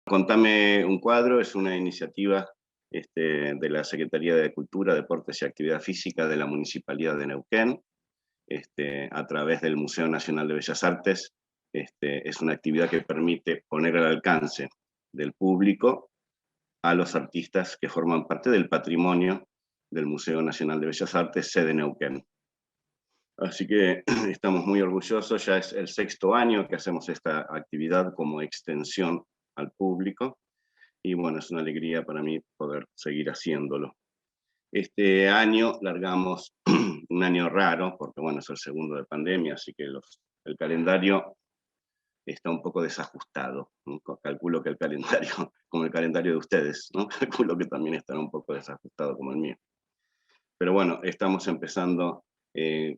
Contame un cuadro es una iniciativa de la Secretaría de Cultura, Deportes y Actividad Física de la Municipalidad de Neuquén, a través del Museo Nacional de Bellas Artes. Es una actividad que permite poner al alcance del público a los artistas que forman parte del patrimonio del Museo Nacional de Bellas Artes, sede Neuquén. Así que estamos muy orgullosos, ya es el 6º año que hacemos esta actividad como extensión al público, y bueno, es una alegría para mí poder seguir haciéndolo. Este año largamos un año raro, porque bueno, es el segundo de pandemia, así que el calendario está un poco desajustado, ¿no? Calculo que el calendario, como el calendario de ustedes, ¿no? Calculo que también estará un poco desajustado como el mío. Pero bueno, estamos empezando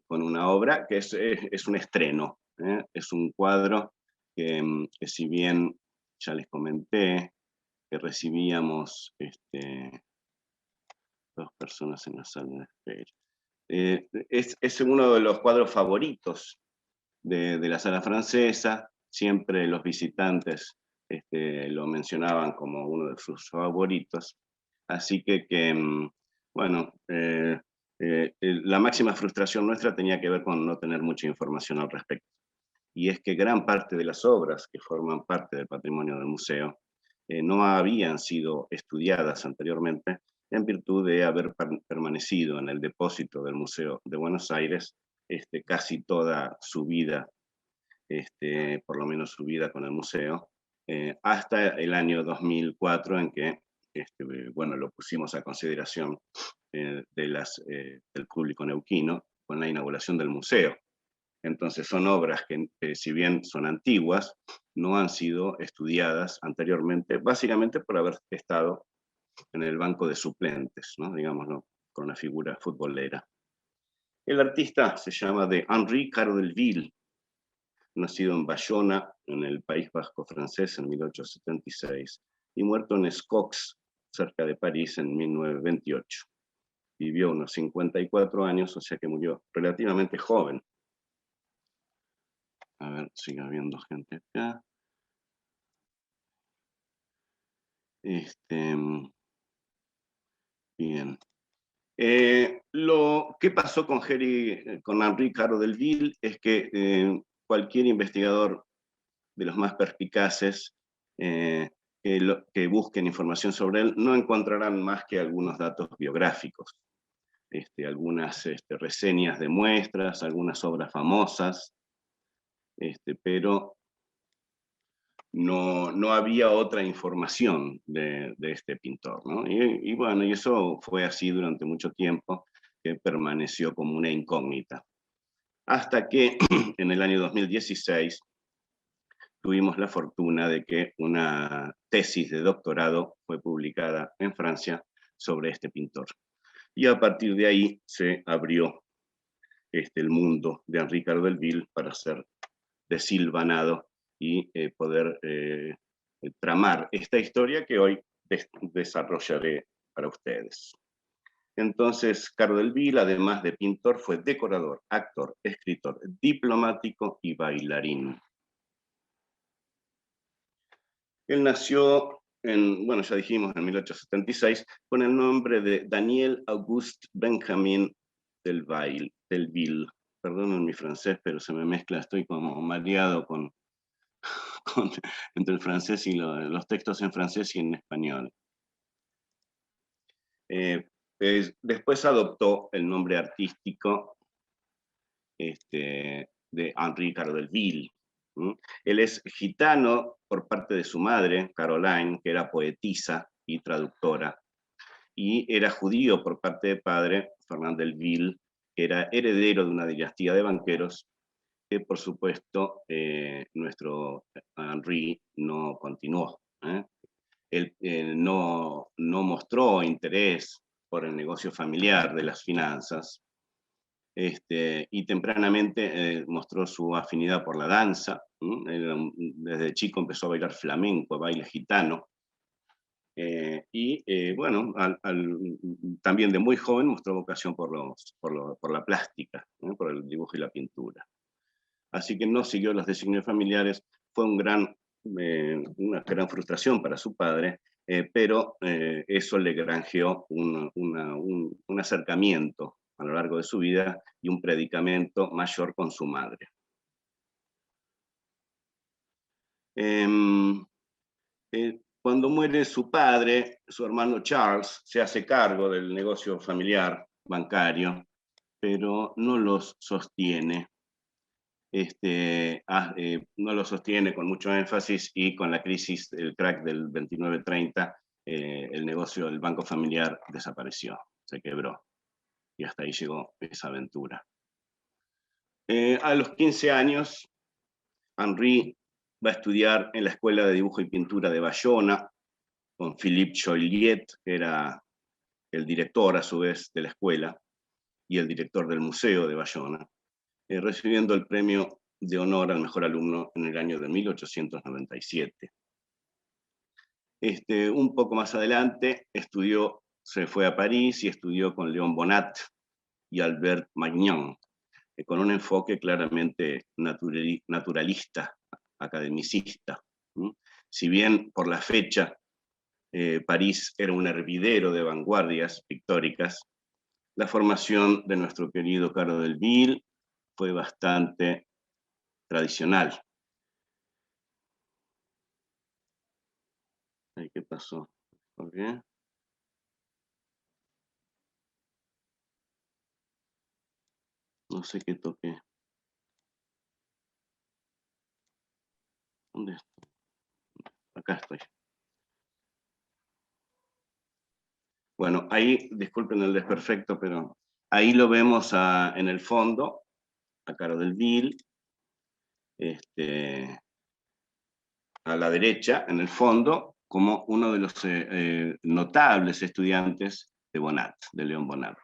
con una obra que es un estreno, ¿eh? Es un cuadro que si bien ya les comenté, que recibíamos 2 personas en la sala de espera. Es uno de los cuadros favoritos de la sala francesa. Siempre los visitantes lo mencionaban como uno de sus favoritos. Así bueno, la máxima frustración nuestra tenía que ver con no tener mucha información al respecto. Y es que gran parte de las obras que forman parte del patrimonio del museo no habían sido estudiadas anteriormente en virtud de haber permanecido en el depósito del Museo de Buenos Aires casi toda su vida, por lo menos su vida con el museo, hasta el año 2004 en que bueno, lo pusimos a consideración del público neuquino con la inauguración del museo. Entonces son obras que si bien son antiguas, no han sido estudiadas anteriormente, básicamente por haber estado en el banco de suplentes, ¿no? Digámoslo, con la figura futbolera. El artista se llama de Henri Cardelville, nacido en Bayona, en el País Vasco francés, en 1876, y muerto en Escox, cerca de París, en 1928. Vivió unos 54 años, o sea que murió relativamente joven. A ver, sigue habiendo gente acá. Bien. Lo que pasó con Henri Cardelville es que cualquier investigador de los más perspicaces que busquen información sobre él no encontrarán más que algunos datos biográficos, algunas reseñas de muestras, algunas obras famosas, pero no había otra información de este pintor, ¿no? Y bueno, y eso fue así durante mucho tiempo, que permaneció como una incógnita. Hasta que en el año 2016 tuvimos la fortuna de que una tesis de doctorado fue publicada en Francia sobre este pintor. Y a partir de ahí se abrió el mundo de Henri Cardelville para ser desilvanado y poder tramar esta historia que hoy desarrollaré para ustedes. Entonces, Cardelville, además de pintor, fue decorador, actor, escritor, diplomático y bailarín. Él nació bueno, ya dijimos, en 1876, con el nombre de Daniel Auguste Benjamin Delville. Perdonen mi francés, pero se me mezcla, estoy como mareado entre el francés y los textos en francés y en español. Después adoptó el nombre artístico de Henri Cardelville. Él es gitano por parte de su madre, Caroline, que era poetisa y traductora, y era judío por parte de padre, Fernand Delville, que era heredero de una dinastía de banqueros, que por supuesto nuestro Henri no continuó. Él no mostró interés por el negocio familiar de las finanzas, y tempranamente mostró su afinidad por la danza. Desde chico empezó a bailar flamenco, baile gitano, bueno, también de muy joven mostró vocación por la plástica, por el dibujo y la pintura. Así que no siguió los designios familiares, fue un gran una gran frustración para su padre, pero eso le granjeó un acercamiento a lo largo de su vida y un predicamento mayor con su madre. Em, Cuando muere su padre, su hermano Charles se hace cargo del negocio familiar bancario, pero no los sostiene. No lo sostiene con mucho énfasis, y con la crisis, el crack del 29-30, el negocio del banco familiar desapareció, se quebró, y hasta ahí llegó esa aventura. A los 15 años, Henri va a estudiar en la Escuela de Dibujo y Pintura de Bayona, con Philippe Joliet, que era el director a su vez de la escuela y el director del Museo de Bayona, recibiendo el premio de honor al mejor alumno en el año de 1897. Un poco más adelante se fue a París y estudió con Léon Bonnat y Albert Magnon, con un enfoque claramente naturalista, academicista. Si bien por la fecha París era un hervidero de vanguardias pictóricas, la formación de nuestro querido Caro Delville fue bastante tradicional. ¿Qué pasó? Okay. No sé qué toqué. ¿Dónde estoy? Acá estoy. Bueno, ahí, disculpen el desperfecto, pero ahí lo vemos en el fondo, a Caro Delville, a la derecha, en el fondo, como uno de los notables estudiantes de Bonnat, de Léon Bonnat.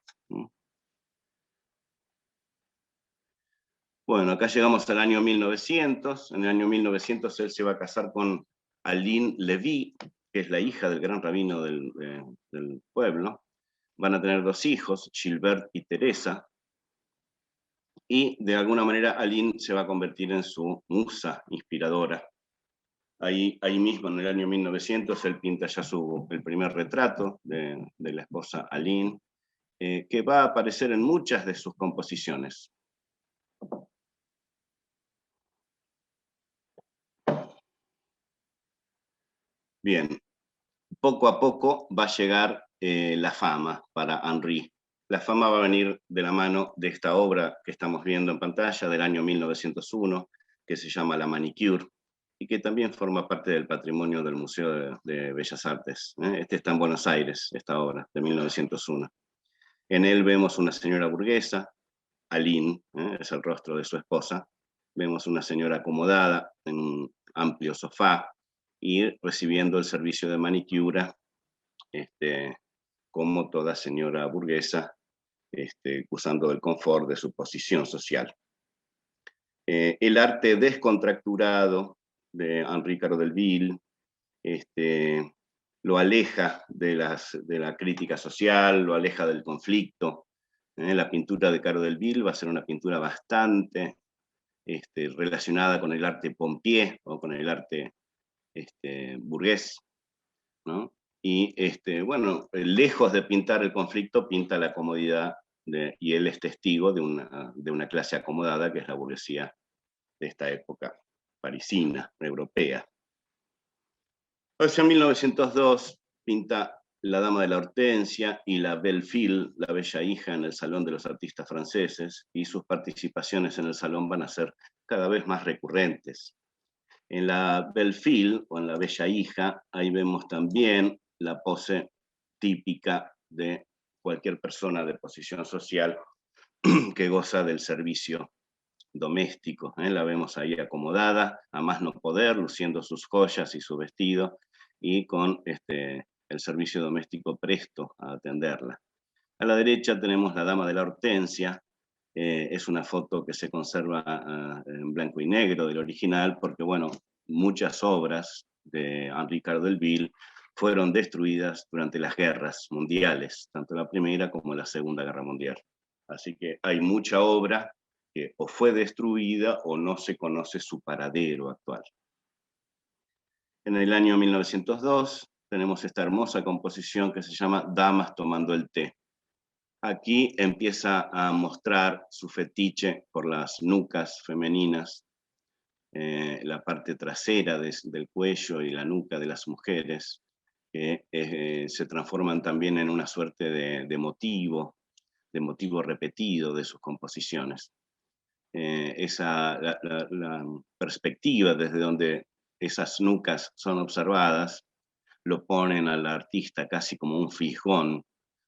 Bueno, acá llegamos al año 1900. En el año 1900 él se va a casar con Aline Levy, que es la hija del gran rabino del pueblo. Van a tener 2 hijos, Gilbert y Teresa, y de alguna manera Aline se va a convertir en su musa inspiradora. Ahí mismo, en el año 1900, él pinta ya el primer retrato de la esposa Aline, que va a aparecer en muchas de sus composiciones. Bien, poco a poco va a llegar la fama para Henri. La fama va a venir de la mano de esta obra que estamos viendo en pantalla del año 1901, que se llama La Manicure, y que también forma parte del patrimonio del Museo de Bellas Artes. Está en Buenos Aires, esta obra, de 1901. En él vemos una señora burguesa, Aline, es el rostro de su esposa. Vemos una señora acomodada en un amplio sofá y recibiendo el servicio de manicura, como toda señora burguesa, usando del confort de su posición social. El arte descontracturado de Henri Caro Delville lo aleja de la crítica social, lo aleja del conflicto. La pintura de Caro Delville va a ser una pintura bastante relacionada con el arte pompier o con el arte burgués, ¿no? Y bueno, lejos de pintar el conflicto, pinta la comodidad, y él es testigo de una clase acomodada, que es la burguesía de esta época parisina, europea. Hacia 1902 pinta La Dama de la Hortensia y La Belle Fille, la bella hija, en el Salón de los Artistas Franceses, y sus participaciones en el salón van a ser cada vez más recurrentes. En La Belle Fille, o en La Bella Hija, ahí vemos también la pose típica de cualquier persona de posición social que goza del servicio doméstico. La vemos ahí acomodada, a más no poder, luciendo sus joyas y su vestido, y con el servicio doméstico presto a atenderla. A la derecha tenemos La Dama de la Hortensia. Es una foto que se conserva en blanco y negro del original, porque bueno, muchas obras de Henri Caro Delville fueron destruidas durante las guerras mundiales, tanto la Primera como la Segunda Guerra Mundial. Así que hay mucha obra que o fue destruida o no se conoce su paradero actual. En el año 1902 tenemos esta hermosa composición que se llama Damas tomando el té. Aquí empieza a mostrar su fetiche por las nucas femeninas, la parte trasera del cuello y la nuca de las mujeres, que se transforman también en una suerte de motivo repetido de sus composiciones. La perspectiva desde donde esas nucas son observadas lo ponen al artista casi como un fijón,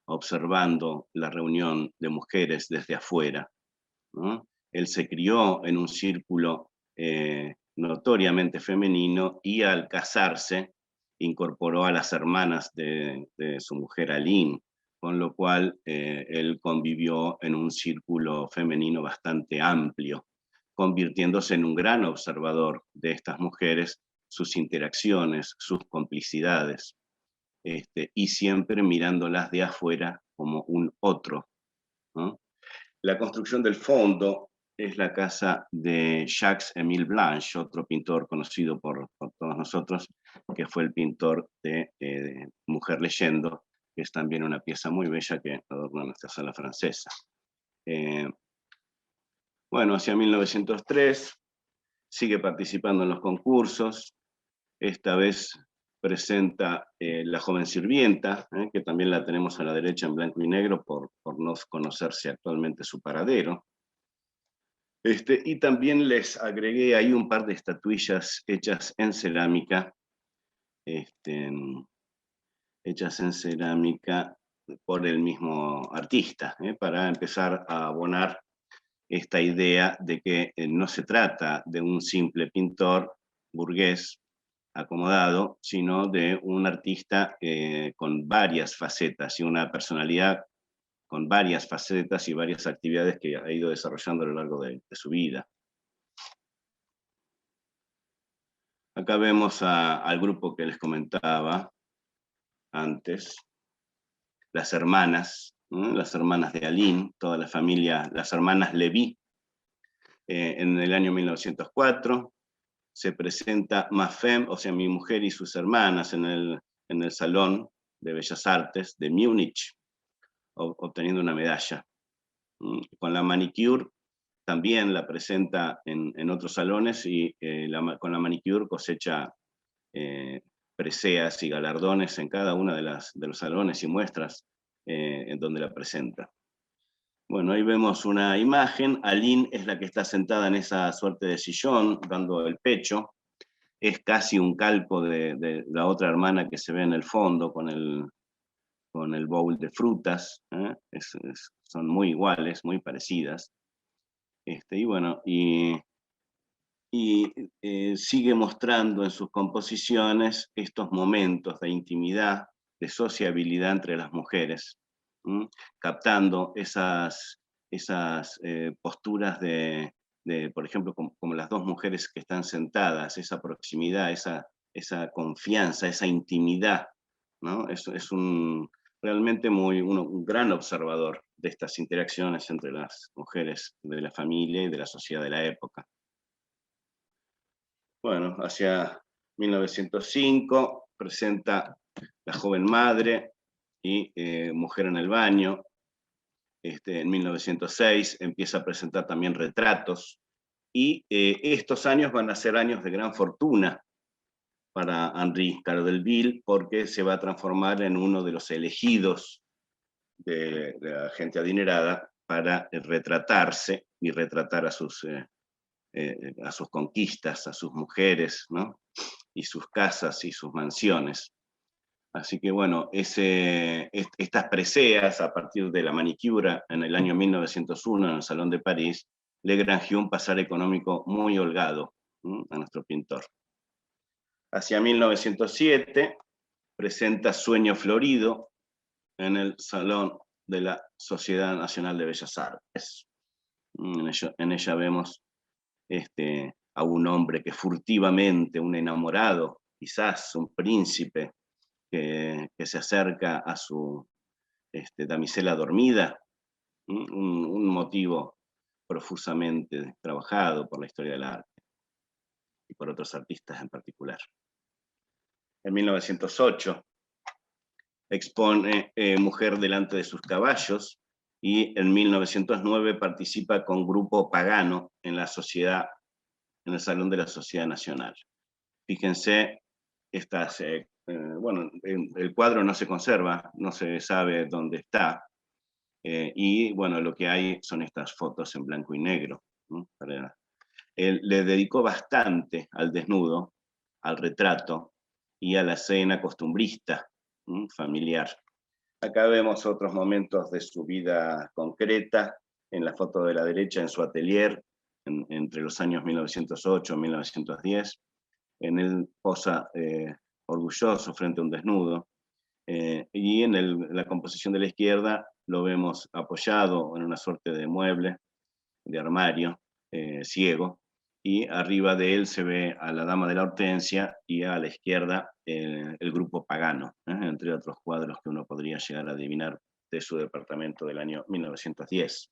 observando la reunión de mujeres desde afuera, ¿no? Él se crió en un círculo notoriamente femenino y al casarse incorporó a las hermanas de su mujer Aline, con lo cual él convivió en un círculo femenino bastante amplio, convirtiéndose en un gran observador de estas mujeres, sus interacciones, sus complicidades, y siempre mirándolas de afuera como un otro, ¿no? La construcción del fondo es la casa de Jacques-Émile Blanche, otro pintor conocido por todos nosotros, que fue el pintor de Mujer leyendo, que es también una pieza muy bella que adorna nuestra sala francesa. Bueno, hacia 1903 sigue participando en los concursos, esta vez presenta La joven sirvienta, que también la tenemos a la derecha en blanco y negro por no conocerse actualmente su paradero. Y también les agregué ahí un par de estatuillas hechas en cerámica, hechas en cerámica por el mismo artista, para empezar a abonar esta idea de que no se trata de un simple pintor burgués acomodado, sino de un artista con varias facetas y una personalidad con varias facetas y varias actividades que ha ido desarrollando a lo largo de su vida. Acá vemos al grupo que les comentaba antes, las hermanas de Aline, toda la familia, las hermanas Lévy. En el año 1904 se presenta Ma Femme, o sea, mi mujer y sus hermanas, en el Salón de Bellas Artes de Múnich, obteniendo una medalla. Con la manicure también la presenta en otros salones y con la manicure cosecha preseas y galardones en cada uno de los salones y muestras en donde la presenta. Bueno, ahí vemos una imagen. Aline es la que está sentada en esa suerte de sillón, dando el pecho. Es casi un calco de la otra hermana que se ve en el fondo con el bowl de frutas. Son muy iguales, muy parecidas. Y bueno, sigue mostrando en sus composiciones estos momentos de intimidad, de sociabilidad entre las mujeres, captando esas posturas por ejemplo, como las dos mujeres que están sentadas, esa proximidad, esa confianza, esa intimidad, ¿no? Es realmente un gran observador de estas interacciones entre las mujeres de la familia y de la sociedad de la época. Bueno, hacia 1905 presenta La joven madre y Mujer en el baño. En 1906 empieza a presentar también retratos, y estos años van a ser años de gran fortuna para Henri Cardelville, porque se va a transformar en uno de los elegidos de la gente adinerada para retratarse y retratar a sus conquistas, a sus mujeres, ¿no? Y sus casas y sus mansiones. Así que bueno, estas preseas a partir de la manicura en el año 1901 en el Salón de París le granjeó un pasar económico muy holgado a nuestro pintor. Hacia 1907 presenta Sueño Florido en el Salón de la Sociedad Nacional de Bellas Artes. En ella vemos a un hombre que furtivamente, un enamorado, quizás un príncipe, que se acerca a su damisela dormida, un motivo profusamente trabajado por la historia del arte y por otros artistas en particular. en 1908, expone Mujer delante de sus caballos, y en 1909 participa con Grupo Pagano en la sociedad, en el Salón de la Sociedad Nacional. Fíjense, bueno, el cuadro no se conserva, no se sabe dónde está, y bueno, lo que hay son estas fotos en blanco y negro, ¿no? Él le dedicó bastante al desnudo, al retrato y a la escena costumbrista, familiar. Acá vemos otros momentos de su vida concreta, en la foto de la derecha, en su atelier, entre los años 1908 y 1910. En él posa orgulloso frente a un desnudo, y en la composición de la izquierda lo vemos apoyado en una suerte de mueble, de armario, ciego, y arriba de él se ve a la Dama de la Hortensia y a la izquierda el Grupo Pagano, entre otros cuadros que uno podría llegar a adivinar de su departamento del año 1910.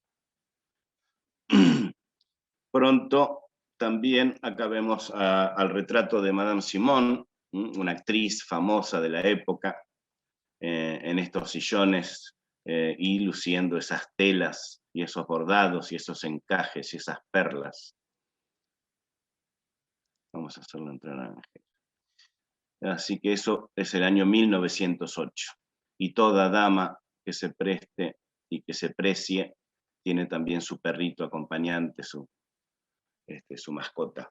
Pronto también acá vemos al retrato de Madame Simon, una actriz famosa de la época, en estos sillones y luciendo esas telas y esos bordados y esos encajes y esas perlas. Vamos a hacerlo entrar a Ángel. Así que eso es el año 1908. Y toda dama que se preste y que se precie tiene también su perrito acompañante, su mascota.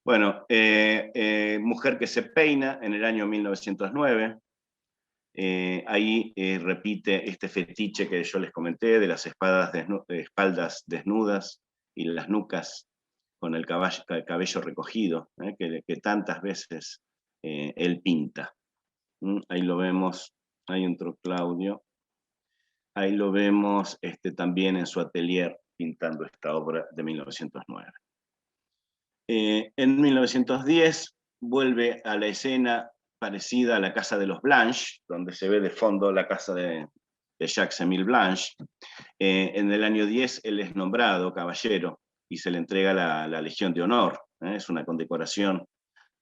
Bueno, Mujer que se peina en el año 1909. Ahí repite este fetiche que yo les comenté de las espaldas desnudas y las nucas con el cabello recogido, que tantas veces él pinta. Ahí lo vemos, ahí entró Claudio, ahí lo vemos también en su atelier pintando esta obra de 1909. En 1910 vuelve a la escena parecida a la casa de los Blanche, donde se ve de fondo la casa de Jacques-Émile Blanche. En el año 10 él es nombrado caballero y se le entrega la Legión de Honor. Es una condecoración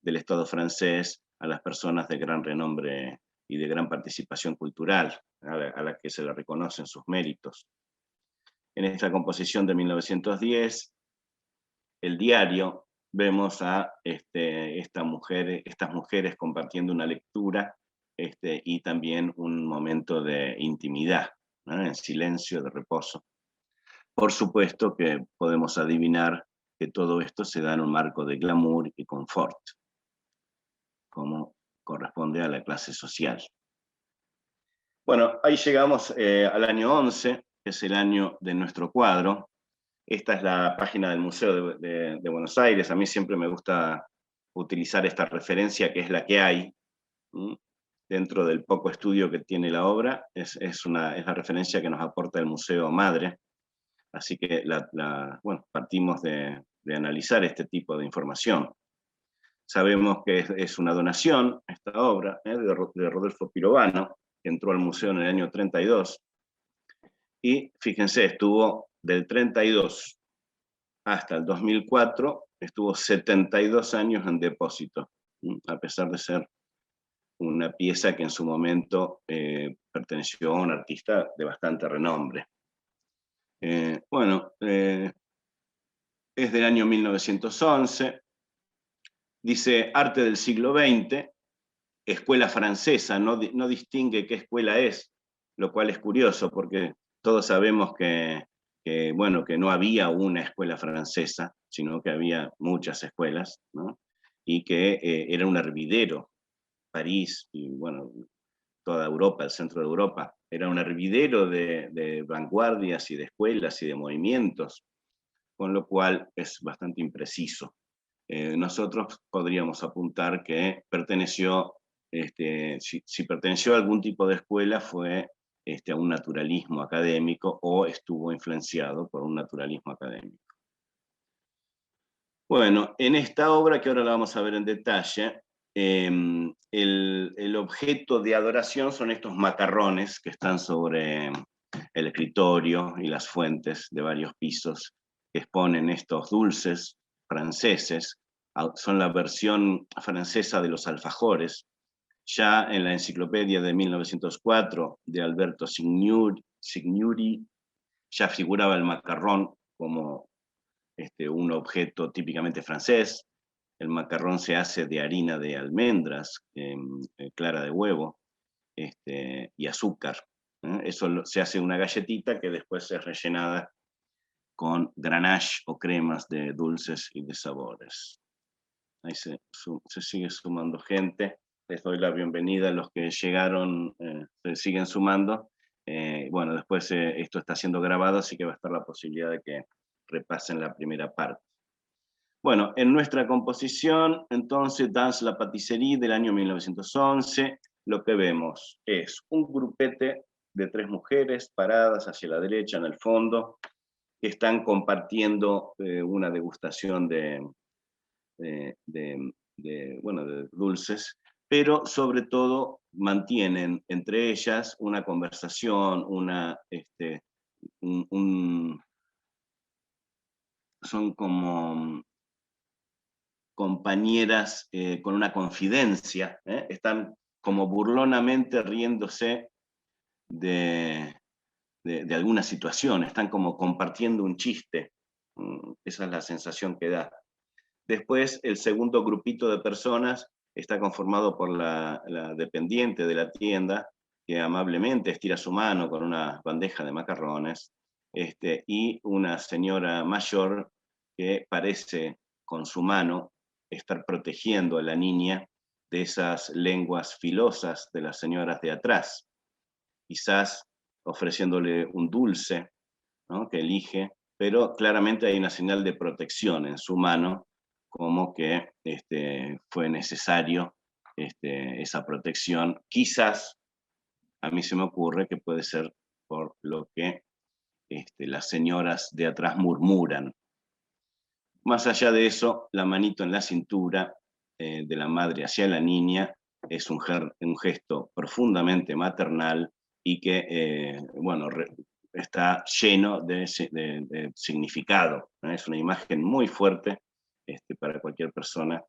del Estado francés a las personas de gran renombre y de gran participación cultural, a la que se le reconocen sus méritos. En esta composición de 1910, el diario, vemos a estas mujeres compartiendo una lectura y también un momento de intimidad, ¿no? En silencio, de reposo. Por supuesto que podemos adivinar que todo esto se da en un marco de glamour y confort, como corresponde a la clase social. Bueno, ahí llegamos al año 11, que es el año de nuestro cuadro. Esta es la página del Museo de Buenos Aires. A mí siempre me gusta utilizar esta referencia, que es la que hay dentro del poco estudio que tiene la obra. Es la referencia que nos aporta el Museo Madre. Así que bueno, partimos de analizar este tipo de información. Sabemos que es una donación, esta obra, de Rodolfo Pirovano, que entró al museo en el año 32. Y fíjense, estuvo del 32 hasta el 2004, estuvo 72 años en depósito, a pesar de ser una pieza que en su momento perteneció a un artista de bastante renombre. Bueno, es del año 1911, dice arte del siglo XX, escuela francesa, no distingue qué escuela es, lo cual es curioso porque todos sabemos que no había una escuela francesa, sino que había muchas escuelas, ¿no? Y que era un hervidero. París y bueno, toda Europa, el centro de Europa, era un hervidero de vanguardias y de escuelas y de movimientos, con lo cual es bastante impreciso. Nosotros podríamos apuntar que perteneció, si perteneció a algún tipo de escuela, fue a un naturalismo académico o estuvo influenciado por un naturalismo académico. Bueno, en esta obra, que ahora la vamos a ver en detalle, el objeto de adoración son estos macarrones que están sobre el escritorio y las fuentes de varios pisos, que exponen estos dulces franceses son la versión francesa de los alfajores. Ya en la enciclopedia de 1904 de Alberto Signori ya figuraba el macarrón como un objeto típicamente francés. El macarrón se hace de harina de almendras, clara de huevo y azúcar. Eso se hace una galletita que después es rellenada con ganache o cremas de dulces y de sabores. Ahí se sigue sumando gente. Les doy la bienvenida a los que llegaron, se siguen sumando. Bueno, después esto está siendo grabado, así que va a estar la posibilidad de que repasen la primera parte. Bueno, en nuestra composición, entonces, Danse la Patisserie del año 1911, lo que vemos es un grupete de 3 mujeres paradas hacia la derecha en el fondo, que están compartiendo una degustación de dulces, pero sobre todo mantienen entre ellas una conversación, son como compañeras con una confidencia, están como burlonamente riéndose de alguna situación, están como compartiendo un chiste. Esa es la sensación que da. Después, el segundo grupito de personas está conformado por la dependiente de la tienda, que amablemente estira su mano con una bandeja de macarrones, y una señora mayor que parece con su mano estar protegiendo a la niña de esas lenguas filosas de las señoras de atrás, quizás ofreciéndole un dulce, ¿no?, que elige, pero claramente hay una señal de protección en su mano, como que fue necesario esa protección. Quizás, a mí se me ocurre que puede ser por lo que las señoras de atrás murmuran. Más allá de eso, la manito en la cintura de la madre hacia la niña es un gesto profundamente maternal y que, bueno, está lleno de significado, ¿no? Es una imagen muy fuerte para cualquier persona,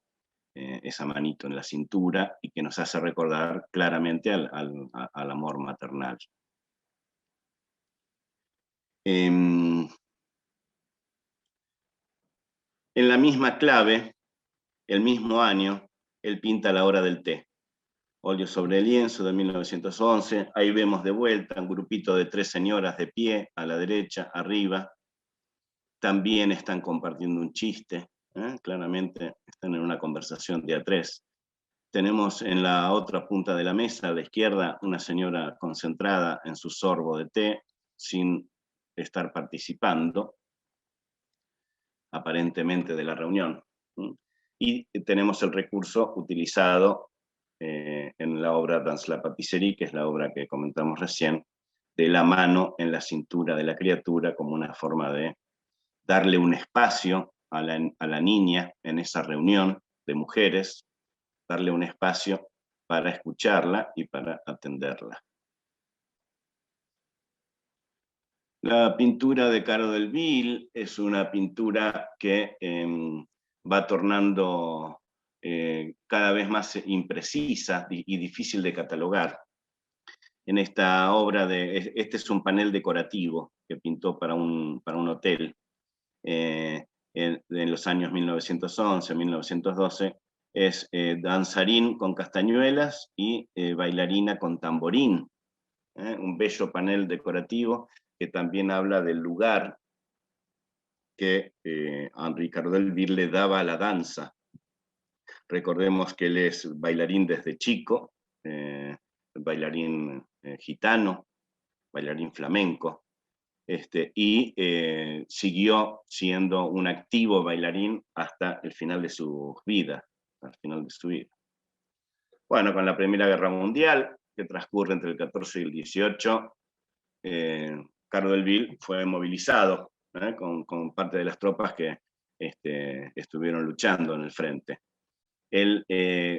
esa manito en la cintura, y que nos hace recordar claramente al amor maternal. En la misma clave, el mismo año, él pinta La hora del té, óleo sobre lienzo de 1911. Ahí vemos de vuelta un grupito de 3 señoras de pie, a la derecha, arriba. También están compartiendo un chiste, claramente están en una conversación de a 3. Tenemos en la otra punta de la mesa, a la izquierda, una señora concentrada en su sorbo de té, sin estar participando, aparentemente, de la reunión. Y tenemos el recurso utilizado en la obra Danse la Patisserie, que es la obra que comentamos recién, de la mano en la cintura de la criatura, como una forma de darle un espacio a la niña en esa reunión de mujeres, darle un espacio para escucharla y para atenderla. La pintura de Caro del Vil es una pintura que va tornando cada vez más imprecisa y difícil de catalogar. En esta obra, este es un panel decorativo que pintó para un hotel en los años 1911, 1912, es danzarín con castañuelas y bailarina con tamborín. Un bello panel decorativo que también habla del lugar que Henri Caro del Vil le daba a la danza. Recordemos que él es bailarín desde chico, bailarín gitano, bailarín flamenco, y siguió siendo un activo bailarín hasta el final de su vida, Bueno, con la Primera Guerra Mundial, que transcurre entre el 14 y el 18, Caro del Vil fue movilizado con parte de las tropas que estuvieron luchando en el frente. Él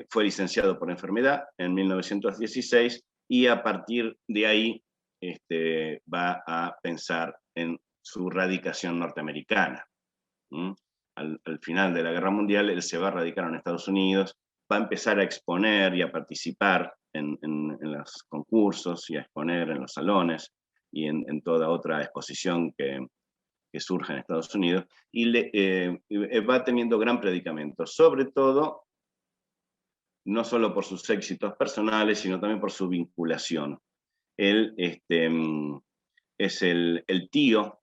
fue licenciado por enfermedad en 1916 y a partir de ahí va a pensar en su radicación norteamericana. al final de la Guerra Mundial, él se va a radicar en Estados Unidos, va a empezar a exponer y a participar en los concursos y a exponer en los salones y en toda otra exposición que surge en Estados Unidos, y va teniendo gran predicamento, sobre todo, no solo por sus éxitos personales, sino también por su vinculación. Él es el tío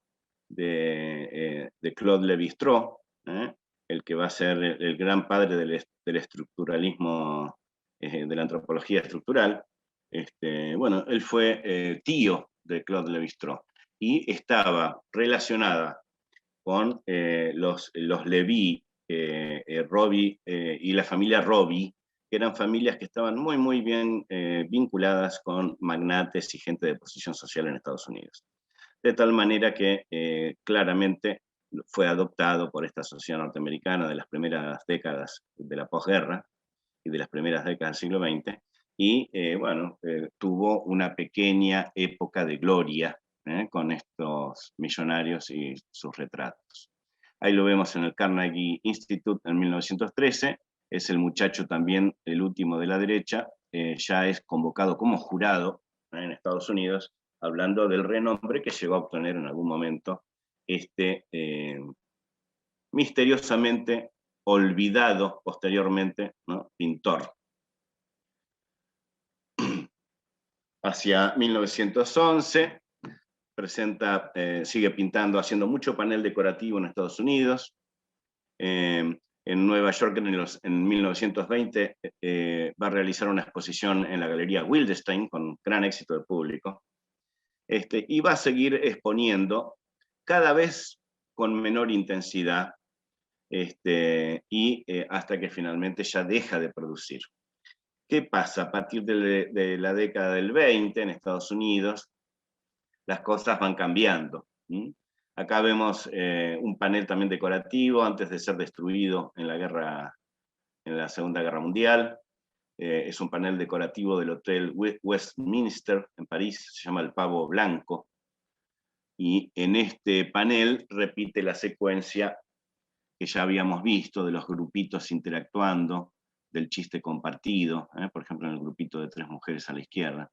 de Claude Lévi-Strauss, el que va a ser el gran padre del estructuralismo, de la antropología estructural. Bueno, él fue tío de Claude Lévi-Strauss y estaba relacionada con los Levi, Robbie y la familia Robbie, que eran familias que estaban muy, muy bien vinculadas con magnates y gente de posición social en Estados Unidos. De tal manera que claramente fue adoptado por esta sociedad norteamericana de las primeras décadas de la posguerra y de las primeras décadas del siglo XX, y bueno, tuvo una pequeña época de gloria con estos millonarios y sus retratos. Ahí lo vemos en el Carnegie Institute en 1913, es el muchacho también, el último de la derecha, ya es convocado como jurado en Estados Unidos, hablando del renombre que llegó a obtener en algún momento misteriosamente olvidado posteriormente, ¿no?, pintor. Hacia 1911 sigue pintando, haciendo mucho panel decorativo en Estados Unidos. En Nueva York en 1920 va a realizar una exposición en la Galería Wildenstein con gran éxito de público. Y va a seguir exponiendo cada vez con menor intensidad hasta que finalmente ya deja de producir. ¿Qué pasa? A partir de la década del 20 en Estados Unidos, las cosas van cambiando. Acá vemos un panel también decorativo antes de ser destruido en la Segunda Guerra Mundial. Es un panel decorativo del Hotel Westminster en París, se llama El Pavo Blanco. Y en este panel repite la secuencia que ya habíamos visto de los grupitos interactuando, del chiste compartido, por ejemplo en el grupito de 3 mujeres a la izquierda.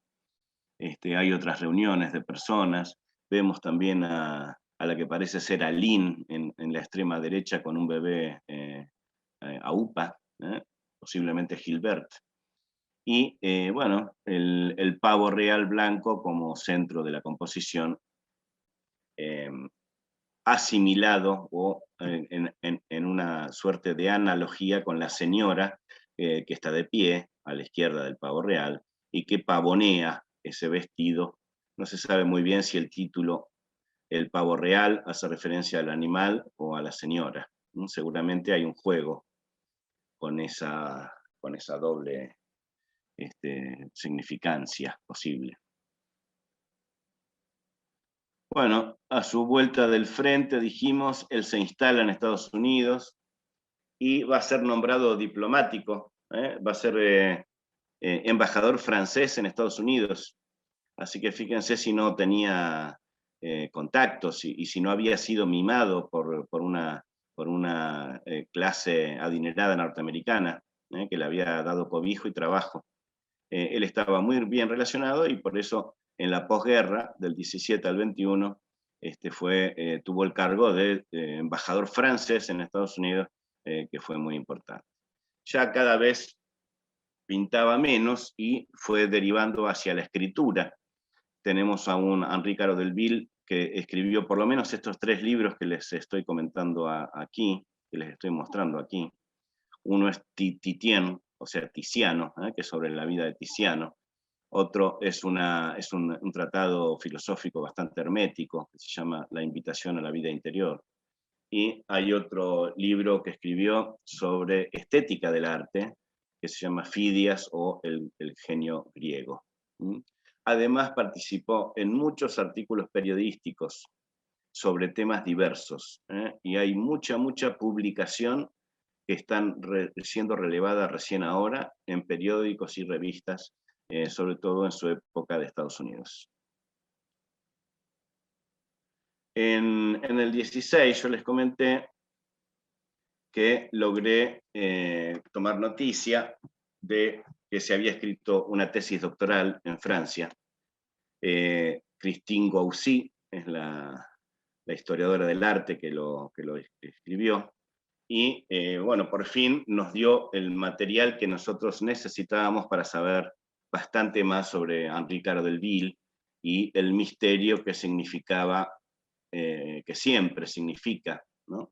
Hay otras reuniones de personas, vemos también a la que parece ser Aline en la extrema derecha con un bebé AUPA, posiblemente Gilbert. Y bueno, el pavo real blanco como centro de la composición, asimilado o en una suerte de analogía con la señora que está de pie a la izquierda del pavo real y que pavonea ese vestido. No se sabe muy bien si el título El pavo real hace referencia al animal o a la señora. Seguramente hay un juego con esa doble significancia posible. Bueno, a su vuelta del frente, dijimos, él se instala en Estados Unidos y va a ser nombrado diplomático, va a ser embajador francés en Estados Unidos. Así que fíjense si no tenía contactos y si no había sido mimado por una clase adinerada norteamericana que le había dado cobijo y trabajo. Él estaba muy bien relacionado y por eso en la posguerra, del 17 al 21, tuvo el cargo de embajador francés en Estados Unidos, que fue muy importante. Ya cada vez pintaba menos y fue derivando hacia la escritura. Tenemos a un Henri Caro Delville que escribió por lo menos estos 3 libros que les estoy comentando aquí, que les estoy mostrando aquí. Uno es Titien, o sea, Tiziano, que es sobre la vida de Tiziano. Otro es un tratado filosófico bastante hermético, que se llama La invitación a la vida interior. Y hay otro libro que escribió sobre estética del arte, que se llama Fidias o el genio griego. Además participó en muchos artículos periodísticos sobre temas diversos, y hay mucha publicación que están siendo relevadas recién ahora en periódicos y revistas, sobre todo en su época de Estados Unidos. En el 16, yo les comenté, que logré tomar noticia de que se había escrito una tesis doctoral en Francia. Christine Goussy es la historiadora del arte que lo escribió, y bueno, por fin nos dio el material que nosotros necesitábamos para saber bastante más sobre Henri Caro Delville y el misterio que significaba, que siempre significa, ¿no?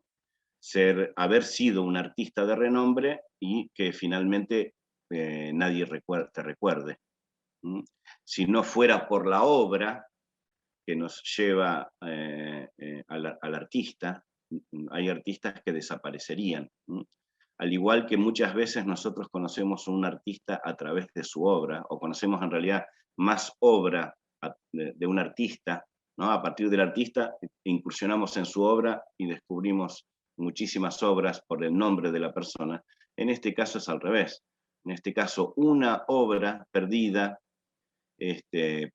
Haber sido un artista de renombre y que finalmente nadie te recuerde. Si no fuera por la obra que nos lleva al artista, hay artistas que desaparecerían. Al igual que muchas veces nosotros conocemos a un artista a través de su obra, o conocemos en realidad más obra de un artista, ¿no? A partir del artista incursionamos en su obra y descubrimos muchísimas obras por el nombre de la persona. En este caso es al revés. En este caso, una obra perdida,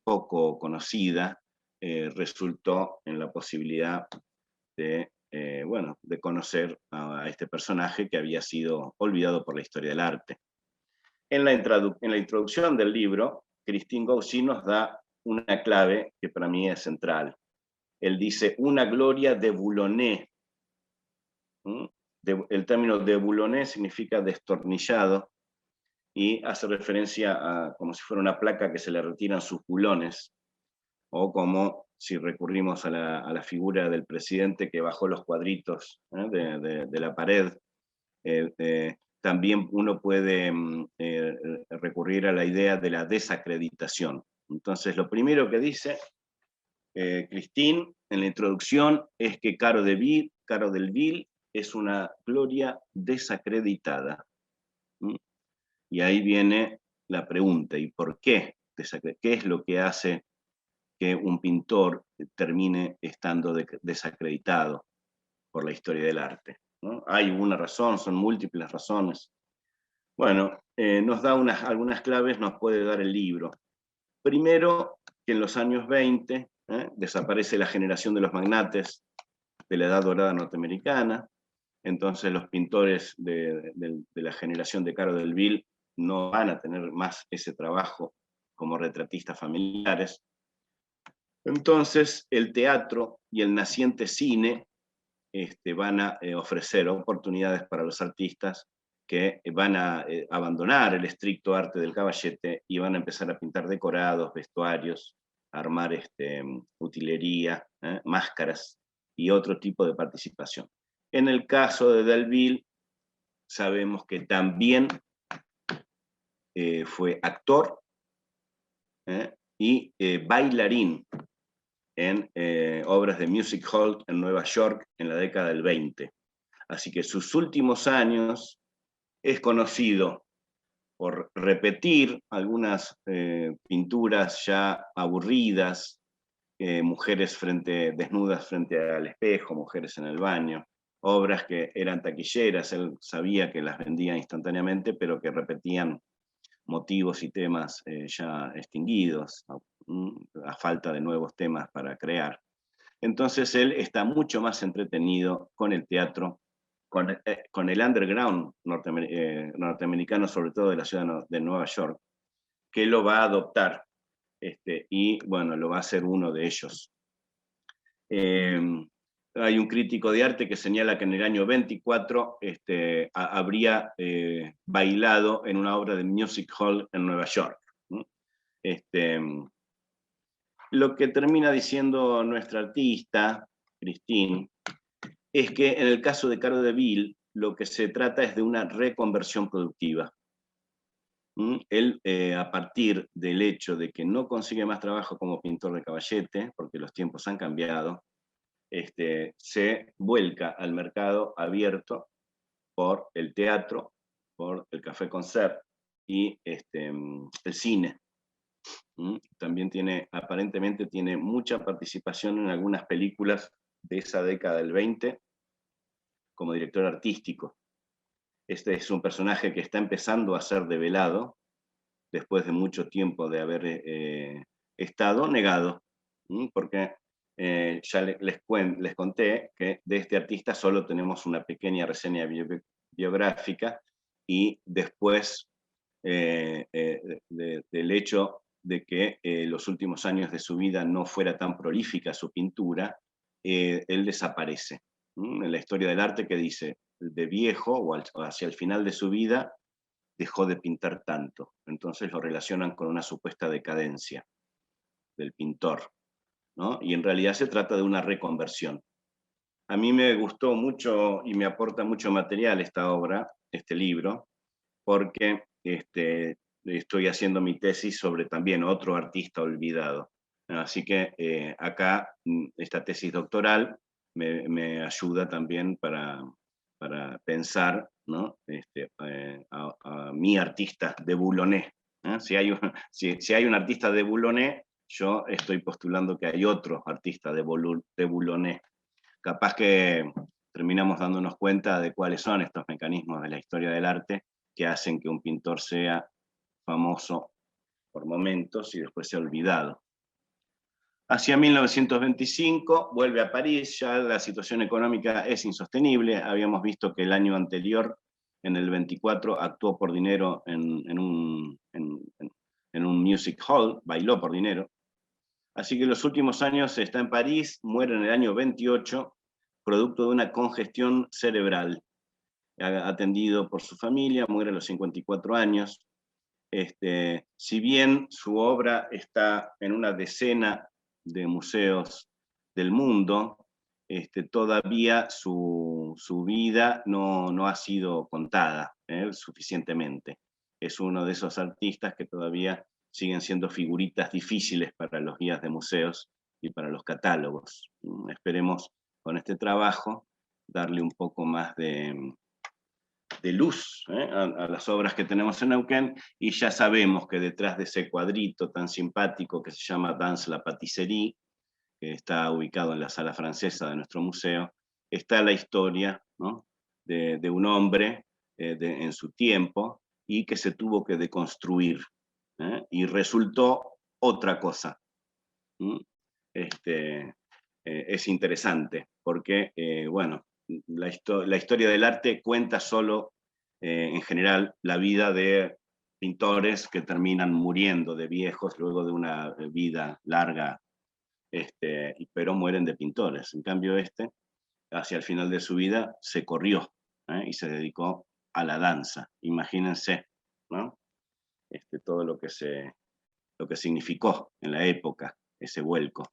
poco conocida, resultó en la posibilidad de, bueno, de conocer a este personaje que había sido olvidado por la historia del arte. En la introducción del libro, Christine Goussy nos da una clave que para mí es central. Él dice, una gloria de Boulonnais. El término de Boulonnais significa destornillado y hace referencia a como si fuera una placa que se le retiran sus bulones, o como si recurrimos a la figura del presidente que bajó los cuadritos de la pared. También uno puede recurrir a la idea de la desacreditación. Entonces, lo primero que dice Christine en la introducción es que Caro Delville es una gloria desacreditada. Y ahí viene la pregunta, ¿y por qué? ¿Qué es lo que hace que un pintor termine estando desacreditado por la historia del arte? ¿No? ¿Hay una razón? ¿Son múltiples razones? Bueno, nos da algunas claves, nos puede dar el libro. Primero, que en los años 20 desaparece la generación de los magnates de la Edad Dorada norteamericana. Entonces los pintores de la generación de Caro Delville no van a tener más ese trabajo como retratistas familiares. Entonces el teatro y el naciente cine van a ofrecer oportunidades para los artistas que van a abandonar el estricto arte del caballete y van a empezar a pintar decorados, vestuarios, a armar utilería, máscaras y otro tipo de participación. En el caso de Delville, sabemos que también fue actor y bailarín en obras de music hall en Nueva York en la década del 20. Así que sus últimos años es conocido por repetir algunas pinturas ya aburridas, mujeres desnudas frente al espejo, mujeres en el baño, obras que eran taquilleras, él sabía que las vendía instantáneamente, pero que repetían motivos y temas ya extinguidos, a falta de nuevos temas para crear. Entonces él está mucho más entretenido con el teatro, con el underground norteamericano, sobre todo de la ciudad de Nueva York, que lo va a adoptar y bueno, lo va a hacer uno de ellos. Hay un crítico de arte que señala que en el año 24 habría bailado en una obra de music hall en Nueva York. Lo que termina diciendo nuestra artista, Christine, es que en el caso de Caro Delville, lo que se trata es de una reconversión productiva. Él, a partir del hecho de que no consigue más trabajo como pintor de caballete, porque los tiempos han cambiado, se vuelca al mercado abierto por el teatro, por el café-concert y el cine. También aparentemente tiene mucha participación en algunas películas de esa década del 20 como director artístico. Este es un personaje que está empezando a ser develado después de mucho tiempo de haber estado negado, porque ya les conté que de este artista solo tenemos una pequeña reseña biográfica, y después del hecho de que los últimos años de su vida no fuera tan prolífica su pintura, él desaparece. En la historia del arte, que dice, de viejo o hacia el final de su vida, dejó de pintar tanto. Entonces lo relacionan con una supuesta decadencia del pintor, ¿no? Y en realidad se trata de una reconversión. A mí me gustó mucho y me aporta mucho material esta obra, este libro, porque estoy haciendo mi tesis sobre también otro artista olvidado. Así que acá esta tesis doctoral me ayuda también para pensar, ¿no? A mi artista de Boulonnais. Si hay, si hay un artista de Boulonnais, yo estoy postulando que hay otro artista de Boulonnais. Capaz que terminamos dándonos cuenta de cuáles son estos mecanismos de la historia del arte que hacen que un pintor sea famoso por momentos y después sea olvidado. Hacia 1925 vuelve a París, ya la situación económica es insostenible. Habíamos visto que el año anterior, en el 24, actuó por dinero en un music hall, bailó por dinero. Así que los últimos años está en París, muere en el año 28, producto de una congestión cerebral. Atendido por su familia, muere a los 54 años. Si bien su obra está en una decena de museos del mundo, todavía su vida no ha sido contada suficientemente. Es uno de esos artistas que todavía siguen siendo figuritas difíciles para los guías de museos y para los catálogos. Esperemos con este trabajo darle un poco más de luz a las obras que tenemos en Neuquén, y ya sabemos que detrás de ese cuadrito tan simpático que se llama Dans la Pâtisserie, que está ubicado en la sala francesa de nuestro museo, está la historia, ¿no? de un hombre en su tiempo y que se tuvo que deconstruir y resultó otra cosa. Es interesante porque, bueno, la historia del arte cuenta solo, en general, la vida de pintores que terminan muriendo de viejos luego de una vida larga, pero mueren de pintores. En cambio, hacia el final de su vida, se corrió y se dedicó a la danza. Imagínense, ¿no? Todo lo que significó en la época ese vuelco.